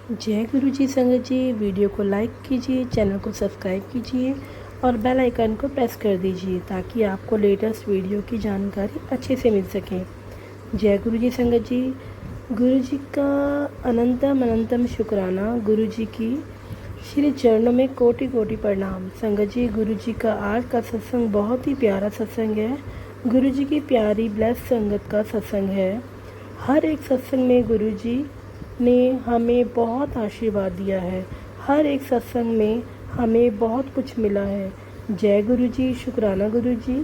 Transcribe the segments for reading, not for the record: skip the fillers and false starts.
जय गुरु जी संगत जी। वीडियो को लाइक कीजिए, चैनल को सब्सक्राइब कीजिए और बेल आइकन को प्रेस कर दीजिए ताकि आपको लेटेस्ट वीडियो की जानकारी अच्छे से मिल सके। जय गुरु जी संगत जी। गुरु जी का अनंतम अनंतम शुक्राना। गुरु जी की श्री चरणों में कोटि कोटि प्रणाम। संगत जी, गुरु जी का आज का सत्संग बहुत ही प्यारा सत्संग है। गुरु जी की प्यारी ब्लेस संगत का सत्संग है। हर एक सत्संग में गुरु जी ने हमें बहुत आशीर्वाद दिया है। हर एक सत्संग में हमें बहुत कुछ मिला है। जय गुरु जी, शुक्राना गुरु जी।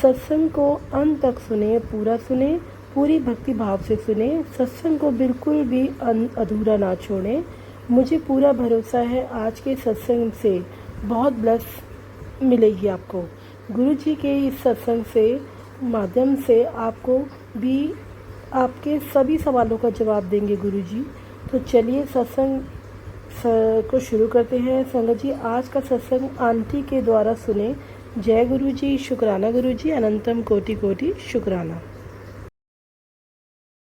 सत्संग को अंत तक सुने, पूरा सुने, पूरी भक्ति भाव से सुने। सत्संग को बिल्कुल भी अधूरा ना छोड़ें। मुझे पूरा भरोसा है आज के सत्संग से बहुत ब्लेस मिलेगी आपको। गुरु जी के इस सत्संग से माध्यम से आपको भी आपके सभी सवालों का जवाब देंगे गुरु जी। तो चलिए सत्संग को शुरू करते हैं। संगत जी, आज का सत्संग आंटी के द्वारा सुने। जय गुरु जी, शुक्राना गुरु जी, अनंतम कोटि कोटि शुक्राना।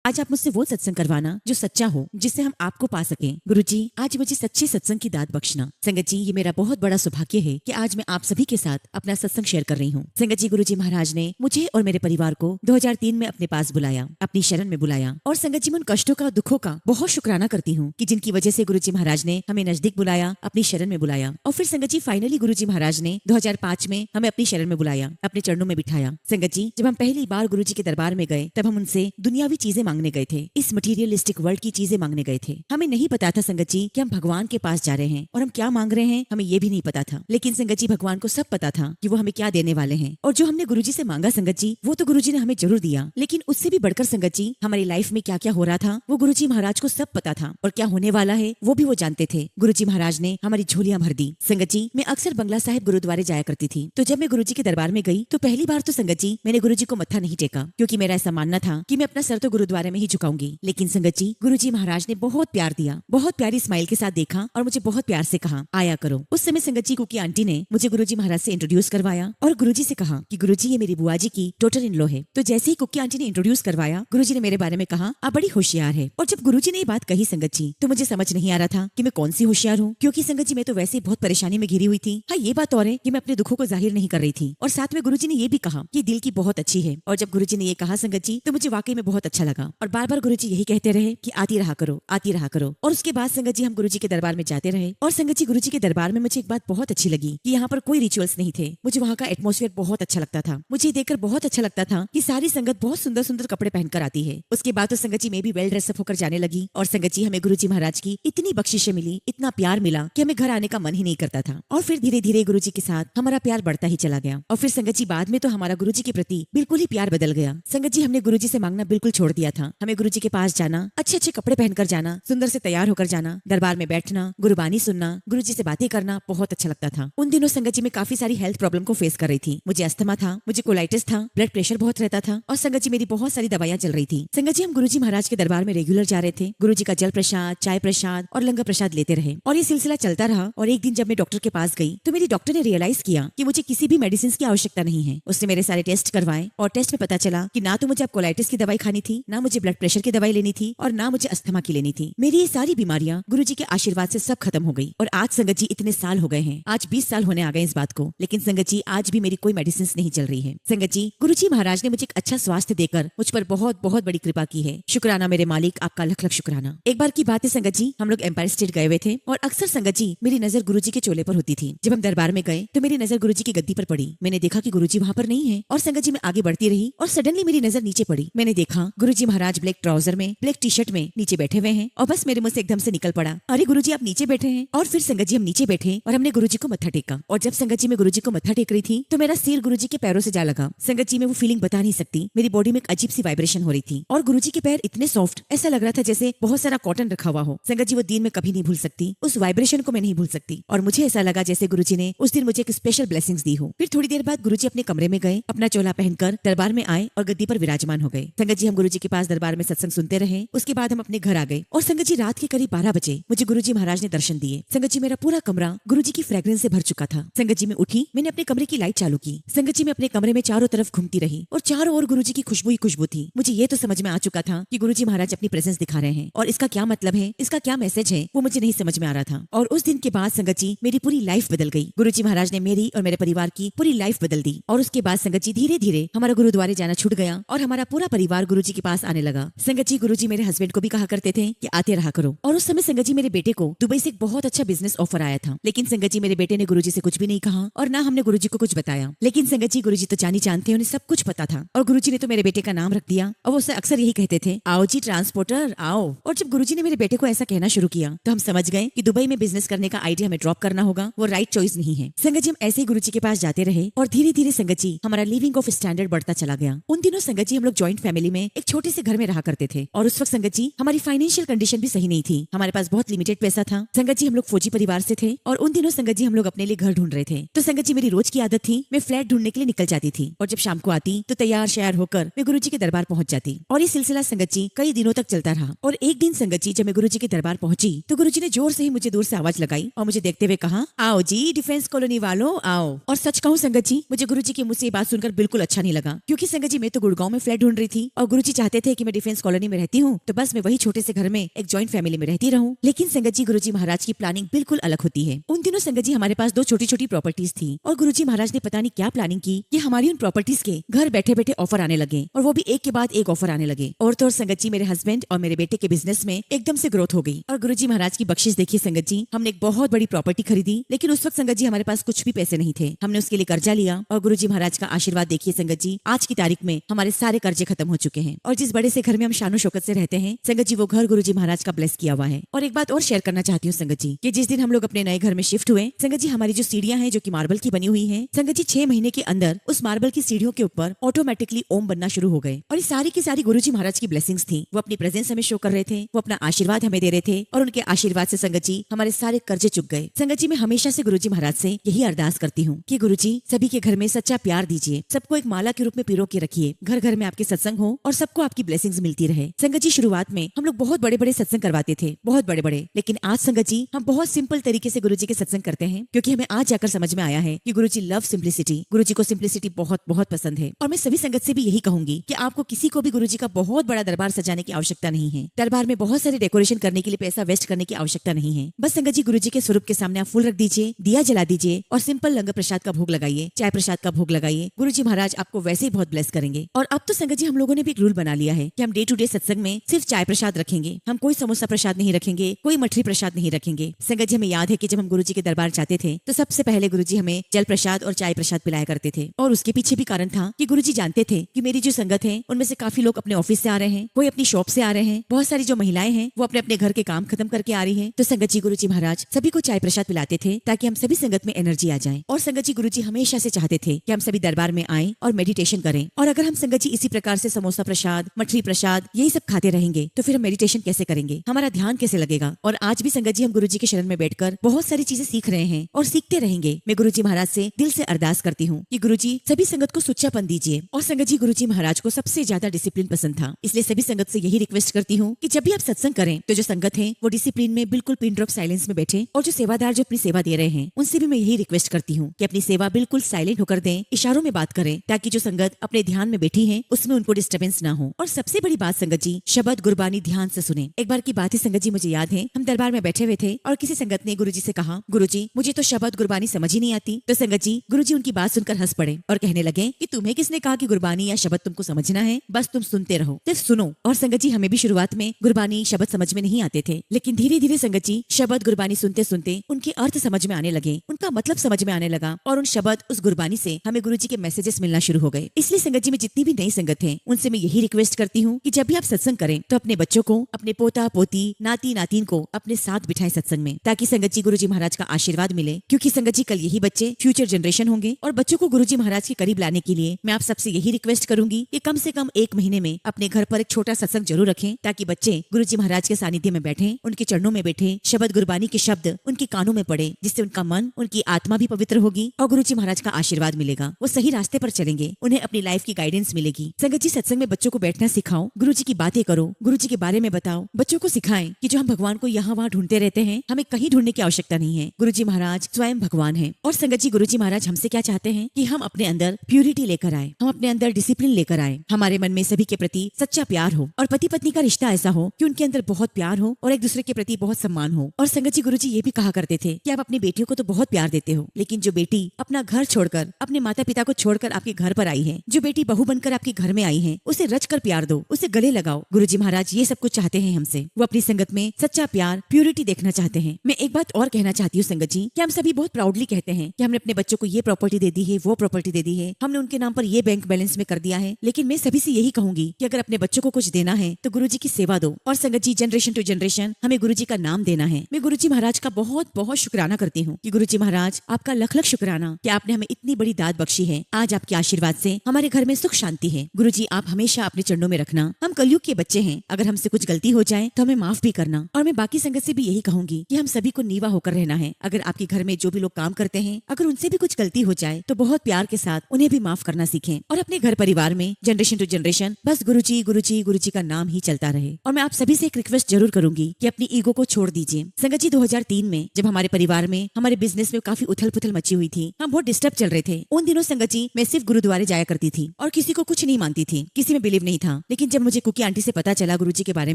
आज आप मुझसे वो सत्संग करवाना जो सच्चा हो, जिससे हम आपको पा सकें। गुरुजी, आज मुझे सच्चे सत्संग की दात बख्शना। संगत जी, ये मेरा बहुत बड़ा सौभाग्य है कि आज मैं आप सभी के साथ अपना सत्संग शेयर कर रही हूँ। संगत जी, गुरुजी महाराज ने मुझे और मेरे परिवार को 2003 में अपने पास बुलाया, अपनी शरण में बुलाया। और संगत जी, मैं उन कष्टों का, दुखों का बहुत शुक्राना करती हूँ कि जिनकी वजह से गुरुजी महाराज ने हमें नजदीक बुलाया, अपनी शरण में बुलाया। और फिर संगत जी, फाइनली गुरुजी महाराज ने 2005 में हमें अपनी शरण में बुलाया, अपने चरणों में बिठाया। संगत जी, जब हम पहली बार गुरुजी के दरबार में गए तब हम उनसे दुनियावी चीजें मांगने गए थे। इस मटीरियलिस्टिक वर्ल्ड की चीजें मांगने गए थे। हमें नहीं पता था संगत जी कि हम भगवान के पास जा रहे हैं और हम क्या मांग रहे हैं, हमें ये भी नहीं पता था। लेकिन संगत जी, भगवान को सब पता था कि वो हमें क्या देने वाले हैं। और जो हमने गुरुजी से मांगा संगत जी, वो तो गुरुजी ने हमें जरूर दिया। लेकिन उससे भी बढ़कर संगत जी, हमारी लाइफ में क्या क्या हो रहा था वो गुरुजी महाराज को सब पता था। और क्या होने वाला है वो भी वो जानते थे। गुरुजी महाराज ने हमारी झोलियां भर दी। संगत जी, मैं अक्सर बंगला साहिब गुरुद्वारे जाया करती थी। तो जब मैं गुरुजी के दरबार में गई तो पहली बार तो संगत जी, मैंने गुरुजी को मत्था नहीं टेका, क्योंकि मेरा ऐसा मानना था कि मैं अपना सर तो गुरुद्वारे में ही झुकाऊंगी। लेकिन संगत जी, गुरुजी महाराज ने बहुत प्यार दिया, बहुत प्यारी स्माइल के साथ देखा और मुझे बहुत प्यार से कहा, आया करो। उस समय संगत जी, कुकी आंटी ने मुझे गुरुजी महाराज से इंट्रोड्यूस करवाया और गुरुजी से कहा कि गुरुजी, ये मेरी बुआ जी की डॉटर इन लॉ है। तो जैसे ही कुकी आंटी ने इंट्रोड्यूस करवाया, गुरुजी ने मेरे बारे में कहा, आप बड़ी होशियार है। और जब गुरुजी ने ये बात कही संगत जी, तो मुझे समझ नहीं आ रहा था कि मैं कौन सी होशियार हूँ, क्योंकि संगत जी, मैं तो वैसे ही बहुत परेशानी में घिरी हुई थी। हाँ, ये बात और है कि मैं अपने दुखों को जाहिर नहीं कर रही थी। और साथ में गुरुजी ने ये भी कहा कि दिल की बहुत अच्छी है। और जब गुरुजी ने ये कहा संगत जी, तो मुझे वाकई में बहुत अच्छा लगा। और बार बार गुरुजी यही कहते रहे कि आती रहा करो, आती रहा करो। और उसके बाद संगत जी, हम गुरुजी के दरबार में जाते रहे। और संगत जी, गुरुजी के दरबार में मुझे एक बात बहुत अच्छी लगी कि यहाँ पर कोई रिचुअल्स नहीं थे। मुझे वहाँ का एटमॉस्फेयर बहुत अच्छा लगता था। मुझे देखकर बहुत अच्छा लगता था कि सारी संगत बहुत सुंदर सुंदर कपड़े पहनकर आती है। उसके बाद तो संगत जी, मैं भी वेल ड्रेसअप होकर जाने लगी। और संगत जी, हमें गुरुजी महाराज की इतनी बख्शिशें मिली, इतना प्यार मिला कि हमें घर आने का मन ही नहीं करता था। और फिर धीरे धीरे गुरुजी के साथ हमारा प्यार बढ़ता ही चला गया। और फिर संगत जी, बाद में तो हमारा गुरुजी के प्रति बिल्कुल ही प्यार बदल गया। संगत जी, हमने गुरुजी से मांगना बिल्कुल छोड़ दिया था। हमें गुरुजी के पास जाना, अच्छे अच्छे कपड़े पहनकर जाना, सुंदर से तैयार होकर जाना, दरबार में बैठना, गुरुबानी सुनना, गुरुजी से बातें करना बहुत अच्छा लगता था। उन दिनों संगत जी, मैं काफी सारी हेल्थ प्रॉब्लम को फेस कर रही थी। मुझे अस्थमा था, मुझे कोलाइटिस था, ब्लड प्रेशर बहुत रहता था और संगत जी, मेरी बहुत सारी दवाइयां चल रही थी। संगत जी, हम गुरुजी महाराज के दरबार में रेगुलर जा रहे थे। गुरुजी का जल प्रसाद, चाय प्रसाद और लंगर प्रसाद लेते रहे और ये सिलसिला चलता रहा। और एक दिन जब मैं डॉक्टर के पास गई तो मेरी डॉक्टर ने रियलाइज किया कि मुझे किसी भी मेडिसिन की आवश्यकता नहीं है। उसने मेरे सारे टेस्ट करवाए और टेस्ट में पता चला कि ना तो मुझे अब कोलाइटिस की दवाई खानी थी, ना मुझे ब्लड प्रेशर की दवाई लेनी थी और ना मुझे अस्थमा की लेनी थी। मेरी ये सारी बीमारियां गुरुजी के आशीर्वाद से सब खत्म हो गई। और आज संगत जी, इतने साल हो गए हैं, आज 20 साल होने आ गए इस बात को, लेकिन संगत जी, आज भी मेरी कोई मेडिसिन नहीं चल रही है। संगत जी, गुरुजी महाराज ने मुझे एक अच्छा स्वास्थ्य देकर मुझ पर बहुत बहुत बड़ी कृपा की है। शुक्राना मेरे मालिक, आपका लख लख शुक्राना। एक बार की बात है संगत जी, हम लोग एम्पायर स्टेट गए हुए थे और अक्सर संगत जी, मेरी नजर गुरुजी के चोले पर होती थी। जब हम दरबार में गए तो मेरी नजर गुरुजी की गद्दी पर पड़ी। मैंने देखा कि गुरुजी वहाँ पर नहीं है और संगत जी, मैं आगे बढ़ती रही और सडनली मेरी नजर नीचे पड़ी। मैंने देखा गुरुजी महाराज ब्लैक ट्राउजर में, ब्लैक टी शर्ट में नीचे बैठे हुए हैं और बस मेरे मुंह से एकदम से निकल पड़ा, अरे गुरुजी, आप नीचे बैठे हैं। और फिर संगत जी, हम नीचे बैठे और हमने गुरुजी को मत्था टेका। और जब संगत जी, मैं गुरुजी को मत्था टेक रही थी तो मेरा सिर गुरुजी के पैरों से जा लगा। संगत जी, मैं वो फीलिंग बता नहीं सकती, मेरी बॉडी में एक अजीब सी वाइब्रेशन हो रही थी और गुरुजी के पैर इतने सॉफ्ट, ऐसा लग रहा था जैसे बहुत सारा कॉटन रखा हुआ हो। संगत जी, वो दिन में कभी नहीं भूल सकती, उस वाइब्रेशन को मैं नहीं भूल सकती। और मुझे ऐसा लगा जैसे गुरुजी ने उस दिन मुझे एक स्पेशल ब्लेसिंग्स दी हो। फिर थोड़ी देर बाद गुरुजी अपने कमरे में गए, अपना चोला पहनकर दरबार में आए और गद्दी पर विराजमान हो गए। संगत जी, हम गुरुजी के पास दरबार में सत्संग सुनते रहे। उसके बाद हम अपने घर आ गए और संगत जी रात के करीब 12 बजे मुझे गुरुजी महाराज ने दर्शन दिए। संगत जी मेरा पूरा कमरा गुरुजी की फ्रेग्रेंस से भर चुका था। संगत जी मैं उठी, मैंने अपने कमरे की लाइट चालू की। संगत जी मैं अपने कमरे में चारों तरफ घूमती रही और चारों ओर गुरुजी की खुशबू ही खुशबू थी। मुझे ये तो समझ में आ चुका था कि गुरुजी महाराज अपनी प्रेजेंस दिखा रहे हैं और इसका क्या मतलब है, इसका क्या मैसेज है, वो मुझे नहीं समझ में आ रहा था। और उस दिन के बाद संगत जी मेरी पूरी लाइफ बदल गई। गुरुजी महाराज ने मेरी और मेरे परिवार की पूरी लाइफ बदल दी। और उसके बाद संगत जी धीरे धीरे हमारा गुरुद्वारे जाना छूट गया और हमारा पूरा परिवार गुरुजी के पास आने लगा। संगत जी गुरुजी मेरे हस्बैंड को भी कहा करते थे कि आते रहा करो। और उस समय संगत जी मेरे बेटे को दुबई से एक बहुत अच्छा बिजनेस ऑफर आया था, लेकिन संगत जी मेरे बेटे ने गुरुजी से कुछ भी नहीं कहा और ना हमने गुरुजी को कुछ बताया। लेकिन संगत जी गुरुजी तो जानी जानते हैं, उन्हें सब कुछ पता था और गुरुजी ने तो मेरे बेटे का नाम रख दिया और वो उससे अक्सर यही कहते थे, आओ जी ट्रांसपोर्टर आओ। और जब गुरुजी ने मेरे बेटे को ऐसा कहना शुरू किया तो हम समझ गए कि दुबई में बिजनेस करने का आइडिया हमें ड्रॉप करना होगा, वो राइट चॉइस नहीं है। संगत जी हम ऐसे ही गुरुजी के पास जाते रहे और धीरे धीरे संगत जी हमारा लिविंग ऑफ स्टैंडर्ड बढ़ता चला गया। उन दिनों संगत जी हम लोग ज्वाइंट फैमिली में एक छोटे से घर में रहा करते थे और उस वक्त संगत जी हमारी फाइनेंशियल कंडीशन भी सही नहीं थी, हमारे पास बहुत लिमिटेड पैसा था। संगत जी हम लोग फौजी परिवार से थे और उन दिनों संगत जी हम लोग अपने लिए घर ढूंढ रहे थे। तो संगत जी मेरी रोज की आदत थी, मैं फ्लैट ढूंढने के लिए निकल जाती थी और जब शाम को आती तो तैयार शयार होकर मैं गुरुजी के दरबार पहुंच जाती और ये सिलसिला संगत जी कई दिनों तक चलता रहा। और एक दिन संगत जी जब मैं गुरुजी के दरबार पहुंची तो गुरुजी ने जोर से ही मुझे दूर से आवाज लगाई और मुझे देखते हुए कहा, आओ जी डिफेंस कॉलोनी वालों आओ। और सच कहूँ संगत जी मुझे गुरुजी के मुझ से ये बात सुनकर बिल्कुल अच्छा नहीं लगा, क्योंकि संगत जी मैं तो गुड़गांव में फ्लैट ढूंढ रही थी और गुरुजी चाहते थे कि मैं डिफेंस कॉलोनी में रहती हूँ तो बस मैं वही छोटे से घर में एक ज्वाइंट फैमिली में रहती रहूं। लेकिन संगत जी गुरुजी महाराज की प्लानिंग बिल्कुल अलग होती है। उन दिनों संगत जी हमारे पास 2 छोटी छोटी प्रॉपर्टीज थी और गुरुजी महाराज ने पता नहीं क्या प्लानिंग की कि हमारी उन प्रॉपर्टीज के घर बैठे बैठे ऑफर आने लगे और वो भी एक के बाद एक ऑफर आने लगे। और तो और संगत जी मेरे हस्बैंड और मेरे बेटे के बिजनेस में एकदम से ग्रोथ हो गई और गुरुजी महाराज की बख्शिश देखिए संगत जी, हमने एक बहुत बड़ी प्रॉपर्टी खरीदी। लेकिन उस वक्त संगत जी हमारे पास कुछ भी पैसे नहीं थे, हमने उसके लिए कर्जा लिया और गुरुजी महाराज का आशीर्वाद देखिए संगत जी, आज की तारीख में हमारे सारे कर्जे खत्म हो चुके हैं और जिस बड़े से घर में हम शानो शौकत से रहते हैं संगत जी वो घर गुरुजी महाराज का ब्लेस किया हुआ है। और एक बात और शेयर करना चाहती हूँ संगत जी कि जिस दिन हम लोग अपने नए घर में शिफ्ट हुए संगत जी हमारी जो सीढ़ियां हैं जो कि मार्बल की बनी हुई हैं संगत जी 6 महीने के अंदर उस मार्बल की सीढ़ियों के ऊपर ऑटोमेटिकली ओम बनना शुरू हो गए और ये सारी की सारी गुरुजी महाराज की ब्लेसिंग्स थी। वो अपनी प्रेजेंस हमें शो कर रहे थे, वो अपना आशीर्वाद हमें दे रहे थे और उनके आशीर्वाद से संगत जी हमारे सारे कर्जे चुक गए। संगत जी मैं हमेशा से गुरुजी महाराज से यही अरदास करती हूँ कि गुरुजी सभी के घर में सच्चा प्यार दीजिए, सबको एक माला के रूप में पिरो के रखिए, घर घर में आपके सत्संग हो और सबको आपकी ब्लेसिंग्स मिलती रहे। संगत जी शुरुआत में हम लोग बहुत बड़े बड़े सत्संग करवाते थे, बहुत बड़े बड़े, लेकिन आज संगत जी हम बहुत सिंपल तरीके से गुरुजी के सत्संग करते हैं क्योंकि हमें आज जाकर समझ में आया है कि गुरुजी लव सिंप्लिसिटी, गुरुजी को सिंप्लिसिटी बहुत बहुत पसंद है। और मैं सभी संगत से भी यही कहूंगी कि आपको किसी को भी गुरुजी का बहुत बड़ा दरबार सजाने की आवश्यकता नहीं है, दरबार में बहुत सारे डेकोरेशन करने के लिए पैसा वेस्ट करने की आवश्यकता नहीं है। बस संगत जी गुरुजी के स्वरूप के सामने आप फूल रख दीजिए, दिया जला दीजिए और सिंपल लंगर प्रसाद का भोग लगाइए, चाय प्रसाद का भोग लगाइए, गुरुजी महाराज आपको वैसे ही बहुत ब्लेस करेंगे। और अब तो संगत जी हम लोगों ने भी एक रूल बना लिया है कि हम डे टू डे सत्संग में सिर्फ चाय प्रसाद रखेंगे, हम कोई समोसा प्रसाद नहीं रखेंगे, कोई मठरी प्रसाद नहीं रखेंगे। संगत जी हमें याद है कि जब हम गुरुजी के दरबार जाते थे तो सबसे पहले गुरुजी हमें जल प्रसाद और चाय प्रसाद पिलाया करते थे और उसके पीछे भी कारण था कि गुरुजी जानते थे कि मेरी जो संगत है उनमें से काफी लोग अपने ऑफिस से आ रहे हैं, कोई अपनी शॉप से आ रहे हैं, बहुत सारी जो महिलाएं हैं वो अपने अपने घर के काम खत्म करके आ रही हैं। तो संगत जी गुरुजी महाराज सभी को चाय प्रसाद पिलाते थे ताकि हम सभी संगत में एनर्जी आ जाए। और संगत जी गुरुजी हमेशा से चाहते थे कि हम सभी दरबार में आएं और मेडिटेशन करें। और अगर हम संगत जी इसी प्रकार से समोसा प्रसाद, मठरी प्रसाद यही सब खाते रहेंगे तो फिर हम मेडिटेशन कैसे करेंगे, हमारा ध्यान कैसे लगेगा। और आज भी संगत जी हम गुरुजी के शरण में बैठकर बहुत सारी चीजें सीख रहे हैं और सीखते रहेंगे। मैं गुरुजी महाराज से दिल से अरदास करती हूँ कि गुरुजी सभी संगत को सुच्चापन दीजिए। और संगत जी गुरुजी महाराज को सबसे ज्यादा डिसिप्लिन पसंद था, इसलिए सभी संगत से यही रिक्वेस्ट करती हूँ कि जब भी आप सत्संग करें तो जो संगत है वो डिसिप्लिन में बिल्कुल पिन ड्रॉप साइलेंस में बैठे और जो सेवादार जो अपनी सेवा दे रहे हैं उनसे भी मैं यही रिक्वेस्ट करती हूँ कि अपनी सेवा बिल्कुल साइलेंट होकर दें, इशारों में बात करें ताकि जो संगत अपने ध्यान में बैठी है उसमें उनको डिस्टर्बेंस ना हो। और सबसे बड़ी बात संगत जी शब्द गुरबानी ध्यान से सुने। एक बार की बात है संगत जी मुझे याद है हम दरबार में बैठे हुए थे और किसी संगत ने गुरुजी से कहा, गुरुजी मुझे तो शब्द गुरबानी समझ ही नहीं आती। तो संगत जी गुरुजी उनकी बात सुनकर हंस पड़े और कहने लगे कि तुम्हें किसने कहा कि गुरबानी या शब्द तुमको समझना है, बस तुम सुनते रहो, सिर्फ सुनो। और संगत जी हमें भी शुरुआत में गुरबानी शब्द समझ में नहीं आते थे, लेकिन धीरे धीरे संगत जी शब्द गुरबानी सुनते सुनते उनके अर्थ समझ में आने लगे, उनका मतलब समझ में आने लगा और उन शब्द उस गुरबानी से हमें गुरुजी के मैसेजेस मिलना शुरू हो गए। इसलिए संगत जी में जितनी भी नई संगत है उनसे मैं यही रिक्वेस्ट करती हूँ कि जब भी आप सत्संग करें तो अपने बच्चों को, अपने पोता पोती, नाती नातीन को अपने साथ बिठाएं सत्संग में, ताकि संगत जी गुरुजी महाराज का आशीर्वाद मिले। क्योंकि संगत जी कल यही बच्चे फ्यूचर जनरेशन होंगे और बच्चों को गुरुजी महाराज के करीब लाने के लिए मैं आप सबसे यही रिक्वेस्ट करूंगी कि कम से कम 1 महीने में अपने घर पर एक छोटा सत्संग जरूर रखें ताकि बच्चे गुरुजी महाराज के सानिध्य में बैठे, उनके चरणों में बैठे, शब्द गुरबानी के शब्द उनके कानों में पड़े, जिससे उनका मन, उनकी आत्मा भी पवित्र होगी और गुरुजी महाराज का आशीर्वाद मिलेगा। वो सही रास्ते पर चलेंगे, उन्हें अपनी लाइफ की गाइडेंस मिलेगी। संगत जी सत्संग में बच्चों को बैठना सिखाओ, गुरुजी की बातें करो, गुरुजी के बारे में बताओ। बच्चों को सिखाएं कि जो हम भगवान को यहाँ वहाँ ढूंढते रहते हैं, हमें कहीं ढूंढने की आवश्यकता नहीं है। गुरुजी महाराज स्वयं भगवान है। और संगत जी, गुरुजी महाराज हमसे क्या चाहते हैं कि हम अपने अंदर प्यूरिटी लेकर आए, हम अपने अंदर डिसिप्लिन लेकर आए, हमारे मन में सभी के प्रति सच्चा प्यार हो और पति पत्नी का रिश्ता ऐसा हो कि उनके अंदर बहुत प्यार हो और एक दूसरे के प्रति बहुत सम्मान हो। और संगत जी, गुरुजी ये भी कहा करते थे कि आप अपनी बेटियों को तो बहुत प्यार देते हो, लेकिन जो बेटी अपना घर छोड़कर, अपने माता पिता को छोड़कर आपके घर पर आई है, जो बेटी बहू बनकर आपके घर में आई है, उसे रच कर प्यार दो, उसे गले लगाओ। गुरुजी महाराज ये सब कुछ चाहते हैं हमसे। वो अपनी संगत में सच्चा प्यार, प्यूरिटी देखना चाहते हैं। मैं एक बात और कहना चाहती हूँ संगत जी, कि हम सभी बहुत प्राउडली कहते हैं कि हमने अपने बच्चों को ये प्रॉपर्टी दे दी है, वो प्रॉपर्टी दे दी है, हमने उनके नाम पर ये बैंक बैलेंस में कर दिया है। लेकिन मैं सभी से यही कहूंगी कि अगर अपने बच्चों को कुछ देना है तो गुरुजी की सेवा दो। और संगत जी, जनरेशन टू जनरेशन हमें गुरुजी का नाम देना है। मैं गुरुजी महाराज का बहुत बहुत शुक्राना करती हूँ कि गुरुजी महाराज आपका लख लख शुक्राना कि आपने हमें इतनी बड़ी दाद बख्शी है। आज आपके आशीर्वाद से हमारे घर में सुख शांति है। गुरुजी, आप हमेशा अपने चरणों में रखना। हम कलयुग के बच्चे हैं, अगर हमसे कुछ गलती हो जाए तो हमें माफ भी करना। और मैं बाकी संगत से भी यही कहूंगी कि हम सभी को नीवा होकर रहना है। अगर आपके घर में जो भी लोग काम करते हैं, अगर उनसे भी कुछ गलती हो जाए तो बहुत प्यार के साथ उन्हें भी माफ करना सीखें। और अपने घर परिवार में जनरेशन टू जनरेशन बस गुरुजी गुरुजी गुरुजी का नाम ही चलता रहे। और मैं आप सभी से एक रिक्वेस्ट जरूर करूंगी कि अपनी ईगो को छोड़ दीजिए। संगत जी, 2003 में जब हमारे परिवार में, हमारे बिजनेस में काफी उथल पुथल मची हुई थी, हम बहुत डिस्टर्ब चल रहे थे। उन दिनों संगत जी मैं सिर्फ गुरुद्वारे जाया करती थी और किसी को कुछ नहीं मानती थी, किसी में बिलीव नहीं था। लेकिन जब मुझे कुकी आंटी से पता चला गुरुजी के बारे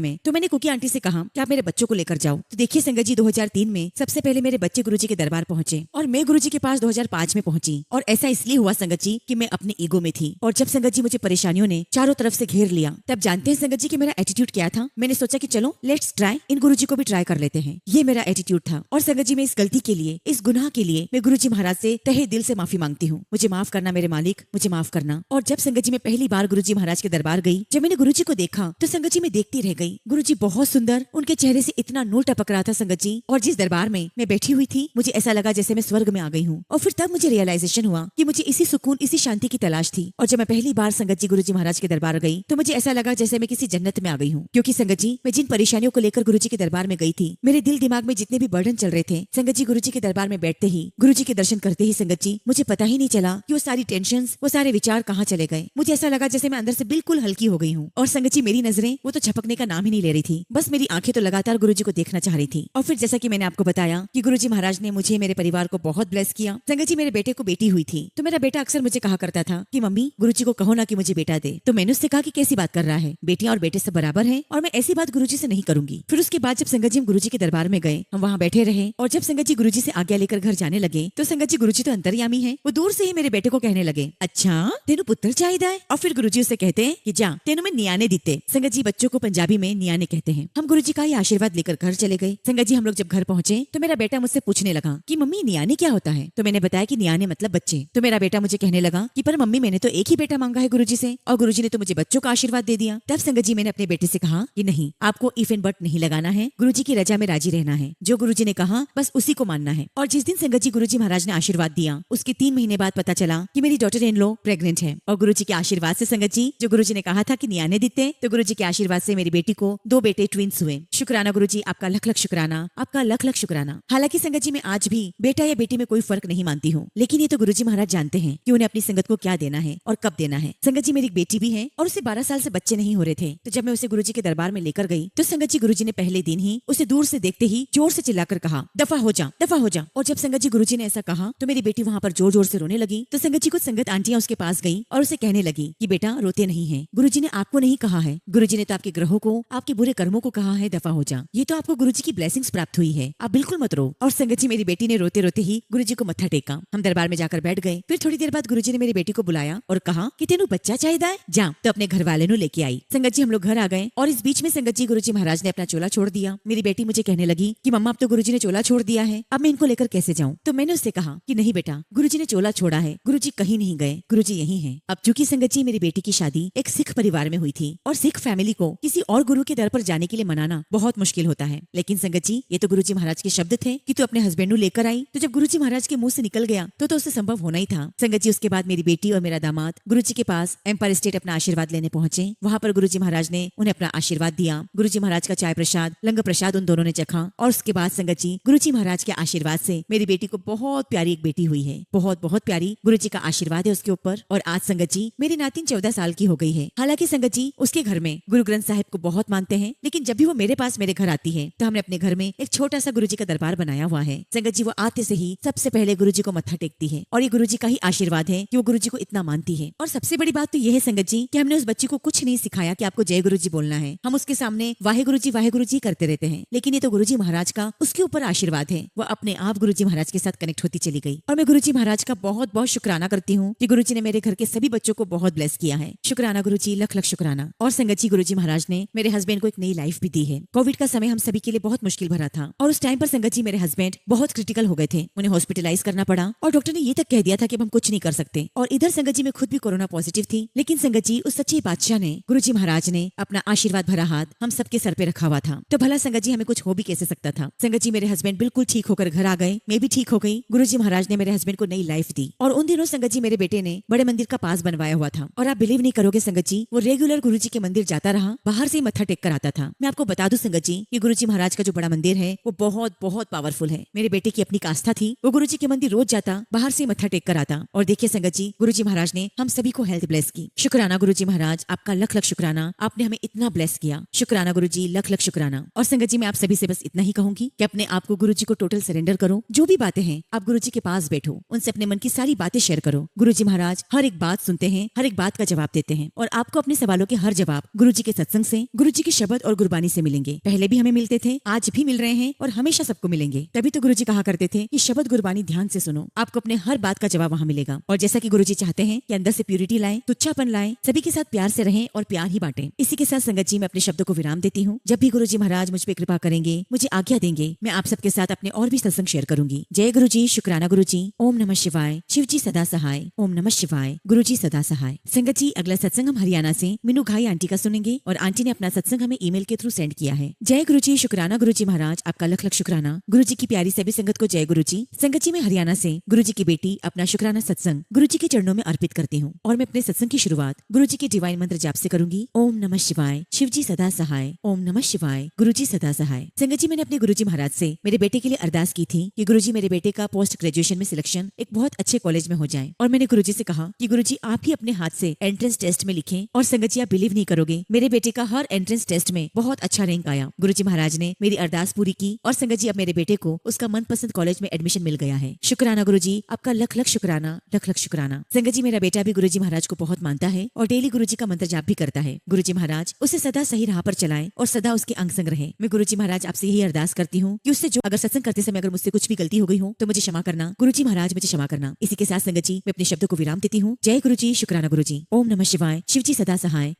में, तो मैंने कुकी आंटी से कहा कि आप मेरे बच्चों को लेकर जाओ। तो देखिए संगत जी, 2003 में सबसे पहले मेरे बच्चे गुरुजी के दरबार पहुंचे और मैं गुरुजी के पास 2005 में पहुंची। और ऐसा इसलिए हुआ संगत जी कि मैं अपने ईगो में थी। और जब संगत जी मुझे परेशानियों ने चारों तरफ से घेर लिया, तब जानते हैं संगत जी कि मेरा एटीट्यूड क्या था। मैंने सोचा कि चलो लेट्स ट्राई, इन गुरुजी को भी ट्राई कर लेते हैं। ये मेरा एटीट्यूड था। और संगत जी, मैं इस गलती के लिए, इस गुनाह के लिए मैं गुरुजी महाराज से तहे दिल से माफी मांगती हूँ। मुझे माफ करना मेरे मालिक, मुझे माफ करना। और जब संगत जी मैं पहली बार गुरुजी महाराज के दरबार गई, जब मैंने गुरुजी को देखा तो संगत जी मैं देखती रह गई। गुरुजी बहुत सुंदर, उनके चेहरे से इतना नूर टपक रहा था संगत जी। और जिस दरबार में मैं बैठी हुई थी, मुझे ऐसा लगा जैसे मैं स्वर्ग में आ गई हूँ। और फिर तब मुझे रियलाइजेशन हुआ कि मुझे इसी सुकून, इसी शांति की तलाश थी। और जब मैं पहली बार संगत जी गुरुजी महाराज के दरबार गई तो मुझे ऐसा लगा जैसे मैं किसी जन्नत में आ गई हूँ। क्योंकि संगत जी, मैं जिन परेशानियों को लेकर गुरुजी के दरबार में गई थी, मेरे दिल दिमाग में जितने भी बर्डन चल रहे थे, संगत जी गुरुजी के दरबार में बैठते ही, गुरुजी के दर्शन करते ही संगत जी, मुझे पता ही नहीं चला कि वो सारी टेंशंस, वो सारे विचार कहाँ चले गए। मुझे ऐसा लगा जैसे मैं अंदर से बिल्कुल हल्की हो गई हूँ। और संगत जी, मेरी नजरें वो तो झपकने का नाम ही नहीं ले रही थी, बस मेरी आंखें तो लगातार गुरुजी को देखना चाह रही थी। और फिर जैसा कि मैंने आपको बताया कि गुरुजी महाराज ने मुझे, मेरे परिवार को बहुत ब्लेस किया। संगत जी, मेरे बेटे को बेटी हुई थी, तो मेरा बेटा अक्सर मुझे कहा करता था कि मम्मी, गुरुजी को कहो ना कि मुझे बेटा दे। तो मैंने उससे कहा कि कैसी बात कर रहा है, बेटियां और बेटे सब बराबर हैं और मैं ऐसी बात गुरुजी से नहीं करूंगी। फिर उसके बाद जब संगत जी हम गुरुजी के दरबार में गए, हम वहाँ बैठे रहे। और जब संगत जी गुरुजी से आज्ञा लेकर घर जाने लगे तो संगत जी, गुरुजी तो अंतर्यामी है, वो दूर से ही मेरे बेटे को कहने लगे, अच्छा तेनू पुत्र चाहिए है। और फिर गुरुजी उससे कहते हैं कि जा तेनू में नियाने दिते। संगत जी, बच्चों को पंजाबी में नियाने कहते हैं। हम गुरुजी का ये आशीर्वाद लेकर घर चले गए। संगत जी, हम लोग जब घर पहुंचे तो मेरा बेटा मुझसे पूछने लगा कि मम्मी नियाने क्या होता है। तो मैंने बताया कि नियाने मतलब बच्चे। तो मेरा बेटा मुझे कहने लगा कि पर मम्मी, मैंने तो एक ही बेटा मांगा है गुरुजी से और गुरुजी ने तो मुझे बच्चों का आशीर्वाद दे दिया। तब संगत जी, मैंने अपने बेटे से कहा कि नहीं, आपको इफ एंड बट नहीं लगाना है, गुरुजी की रजा में राजी रहना है। जो गुरुजी ने कहा बस उसी को मानना है। और जिस दिन संगत जी गुरुजी महाराज ने आशीर्वाद दिया, उसके 3 महीने बाद पता चला कि मेरी डॉटर इन लॉ प्रेग्नेंट है। और गुरुजी के आशीर्वाद से संगत जी, जो गुरुजी ने कहा था कि नियाने दिते, तो गुरुजी के आशीर्वाद से मेरी बेटी को 2 बेटे ट्विंस हुए। शुक्राना गुरुजी, आपका लख लख शुक्राना, आपका लख लख शुक्राना। हालांकि संगत जी, मैं आज भी बेटा या बेटी में कोई फर्क नहीं मानती हूँ, लेकिन ये तो गुरुजी महाराज जानते हैं कि उन्हें अपनी संगत को क्या देना है और कब देना है। संगत जी, मेरी एक बेटी भी है और उसे 12 साल से बच्चे नहीं हो रहे थे। तो जब मैं उसे गुरुजी के दरबार में लेकर गई तो संगत जी, गुरुजी ने पहले दिन ही उसे दूर से देखते ही जोर से चिल्लाकर कहा, दफा हो जा, दफा हो जा। और जब संगत जी गुरुजी ने ऐसा कहा तो मेरी बेटी वहाँ पर जोर जोर से रोने लगी। तो संगत जी, कुछ संगत आंटियां उसके पास गई और उसे कहने लगी कि बेटा रोते नहीं है, गुरुजी ने आपको नहीं कहा है, गुरुजी ने तो आपके ग्रहों को, आपके बुरे कर्मों को कहा है, दफा हो जा। ये तो आपको गुरुजी की ब्लेसिंग्स प्राप्त हुई है, आप बिल्कुल मत रो। और संगत जी, मेरी बेटी ने रोते रोते ही गुरुजी को मत्था टेका। हम दरबार में जाकर बैठ गए। फिर थोड़ी देर बाद गुरुजी ने मेरी बेटी को बुलाया और कहा कि तेनू बच्चा चाहिए है, जा तो अपने घर वाले नु लेके आई। संगत जी, हम लोग घर आ गए और इस बीच में संगत जी गुरुजी महाराज ने अपना चोला छोड़ दिया। मेरी बेटी मुझे कहने लगी कि मम्मा, अब तो गुरुजी ने चोला छोड़ दिया है, अब मैं इनको लेकर कैसे जाऊँ। तो मैंने उससे कहा कि नहीं बेटा, गुरुजी ने चोला छोड़ा है, गुरुजी कहीं नहीं गए, गुरुजी यहीं हैं। अब चूंकि संगत जी, मेरी बेटी की शादी एक सिख परिवार में हुई थी और सिख फैमिली को किसी और गुरु के दर पर जाने के लिए मनाना बहुत मुश्किल होता है। लेकिन संगत जी, ये तो गुरुजी महाराज के शब्द थे कि तू अपने हस्बैंड नु लेकर आई। तो जब गुरुजी महाराज के मुंह से निकल गया तो उससे संभव होना ही था। संगत जी, उसके बाद मेरी बेटी और मेरा दामाद गुरुजी के पास एम्पायर स्टेट अपना आशीर्वाद लेने पहुंचे। वहाँ पर गुरुजी महाराज ने उन्हें अपना आशीर्वाद दिया। गुरुजी महाराज का चाय प्रसाद, लंगर प्रसाद उन दोनों ने चखा। और उसके बाद संगत जी, गुरुजी महाराज के आशीर्वाद से मेरी बेटी को बहुत प्यारी एक बेटी हुई है, बहुत बहुत प्यारी। गुरुजी का आशीर्वाद है उसके ऊपर। और आज संगत जी, मेरी नातिन 14 साल की हो गई है। हालांकि संगत जी उसके घर में गुरु ग्रंथ साहिब को बहुत मानते हैं, लेकिन जब भी वो मेरे पास मेरे घर आती है तो हमने अपने घर में एक छोटा सा गुरुजी का दरबार बनाया हुआ है। संगत जी वो आते से ही सबसे पहले गुरुजी को मत्था टेकती है और ये गुरुजी का ही आशीर्वाद है कि वो गुरुजी को इतना मानती है। और सबसे बड़ी बात तो ये है संगत जी कि हमने उस बच्ची को कुछ नहीं सिखाया कि आपको जय गुरुजी बोलना है। हम उसके सामने वाहे गुरुजी करते रहते हैं, लेकिन ये तो गुरुजी महाराज का उसके ऊपर आशीर्वाद है। वो अपने आप गुरुजी महाराज के साथ कनेक्ट होती चली गई और मैं गुरुजी महाराज का बहुत बहुत शुक्राना करती हूँ कि गुरुजी ने मेरे घर के सभी बच्चों को बहुत ब्लेस किया है। शुक्राना गुरुजी, लख लख शुक्राना। और संगत जी गुरुजी महाराज ने मेरे हस्बैंड को एक नई लाइफ भी दी है। कोविड का समय हम सभी के लिए बहुत मुश्किल भरा था और उस टाइम पर संगत जी मेरे हस्बैंड बहुत क्रिटिकल हो गए थे, उन्हें हॉस्पिटलाइज करना पड़ा और डॉक्टर ने ये तक कह दिया था कि हम कुछ नहीं कर सकते। और इधर संगत जी में खुद भी कोरोना पॉजिटिव थी, लेकिन संगत जी उस सच्चे बादशाह ने, गुरुजी महाराज ने अपना आशीर्वाद भरा हाथ हम सबके सर पे रखा हुआ था। तो भला संगत जी हमें कुछ हो भी कैसे सकता था। संगत जी मेरे हस्बैंड बिल्कुल ठीक होकर घर आ गए, मैं भी ठीक हो गई। गुरुजी महाराज ने मेरे हस्बैंड को नई लाइफ दी। और उन दिनों संगत जी मेरे बेटे ने बड़े मंदिर का पास बनवाया हुआ था और आप बिलीव नहीं करोगे संगत जी, वो रेगुलर गुरुजी के मंदिर जाता रहा, बाहर से मत्था टेक कर आता था। मैं आपको बता दूं संगत जी, ये गुरुजी महाराज का जो बड़ा मंदिर है वो बहुत बहुत पावरफुल है। मेरे बेटे की अपनी आस्था थी, वो गुरुजी के मंदिर रोज जाता, बाहर से मत्था टेक कर आता। और देखिए संगत जी गुरुजी महाराज ने हम सभी को हेल्थ ब्लेस की। शुक्राना गुरुजी महाराज, आपका लख लख शुक्राना, आपने हमें इतना ब्लेस किया। शुक्राना गुरुजी, लख लख शुक्राना। और संगत जी मैं आप सभी से बस इतना ही कहूंगी कि अपने आप को गुरुजी को टोटल सरेंडर करो। जो भी बातें हैं आप गुरुजी के पास बैठो, उनसे अपने मन की सारी बातें शेयर करो। गुरुजी महाराज हर एक बात सुनते हैं, हर एक बात का जवाब देते हैं और आपको अपने सवालों के हर जवाब गुरुजी के सत्संग से, गुरुजी के शब्द और गुरबानी से मिलेंगे। पहले भी हमें मिलते थे, आज भी मिल रहे हैं और हमेशा सबको मिलेंगे। तभी तो गुरुजी कहा करते थे कि शब्द गुरबानी ध्यान से सुनो, आपको अपने हर बात का जवाब वहाँ मिलेगा। और जैसा कि गुरुजी चाहते हैं कि अंदर से प्यूरिटी लाएं, तुच्छापन लाएं, सभी के साथ प्यार से रहें और प्यार ही बांटें। इसी के साथ संगत जी मैं अपने शब्दों को विराम देती हूँ। जब भी गुरुजी महाराज मुझ पे कृपा करेंगे, मुझे आज्ञा देंगे, मैं आप सबके साथ अपने और भी सत्संग शेयर करूंगी। जय गुरुजी, शुक्राना गुरुजी, ओम नमः शिवाय, शिव जी सदा सहाय, ओम नमः शिवाय, गुरुजी सदा सहाय। संगत जी अगला सत्संग हम हरियाणा से मीनू घाई आंटी का सुनेंगे और आंटी ने अपना सत्संग हमें ईमेल के थ्रू सेंड किया है। जय गुरुजी, शुक्राना गुरुजी महाराज, आपका लख लख शुक्राना। गुरुजी की प्यारी सभी संगत को जय गुरुजी। संगत जी मैं हरियाणा से गुरुजी की बेटी अपना शुक्राना सत्संग गुरुजी के चरणों में अर्पित करती हूँ और मैं अपने सत्संग की शुरुआत गुरुजी के डिवाइन मंत्र जाप से करूंगी। ओम नमः शिवाय, शिव जी सदा सहाय, ओम नमः शिवाय, गुरुजी सदा सहाय। संगत जी मैंने अपने गुरुजी महाराज से मेरे बेटे के लिए अरदास की थी कि गुरुजी मेरे बेटे का पोस्ट ग्रेजुएशन में सिलेक्शन एक बहुत अच्छे कॉलेज में हो जाए। और मैंने गुरुजी से कहा कि गुरुजी आप ही अपने हाथ से एंट्रेंस टेस्ट में लिखें। और संगत जी आप बिलीव नहीं करोगे, मेरे बेटे का हर एंट्रेंस टेस्ट में बहुत अच्छा रैंक आया। गुरुजी महाराज ने मेरी अरदास पूरी की और संगत जी अब मेरे बेटे को उसका मनपसंद कॉलेज में एडमिशन मिल गया है। शुक्राना गुरुजी, आपका लख लख शुक्राना, लख लख शुक्राना। संगत जी मेरा बेटा भी गुरुजी महाराज को बहुत मानता है और डेली गुरुजी का मंत्र जाप भी करता है। गुरुजी महाराज उसे सदा सही राह पर चलाएं और सदा उसके अंग संग रहे। मैं गुरुजी महाराज आपसे यही अरदास करती हूँ कि उससे जो अगर सत्संग करते समय अगर मुझसे कुछ भी गलती हो गई हो तो मुझे क्षमा करना। गुरुजी महाराज मुझे क्षमा करना। इसी के साथ संगत जी मैं अपने शब्दों को विराम देती हूँ। जय गुरुजी, शुक्राना गुरुजी, ओम नमः शिवाय, शिव जी सदा सहाय।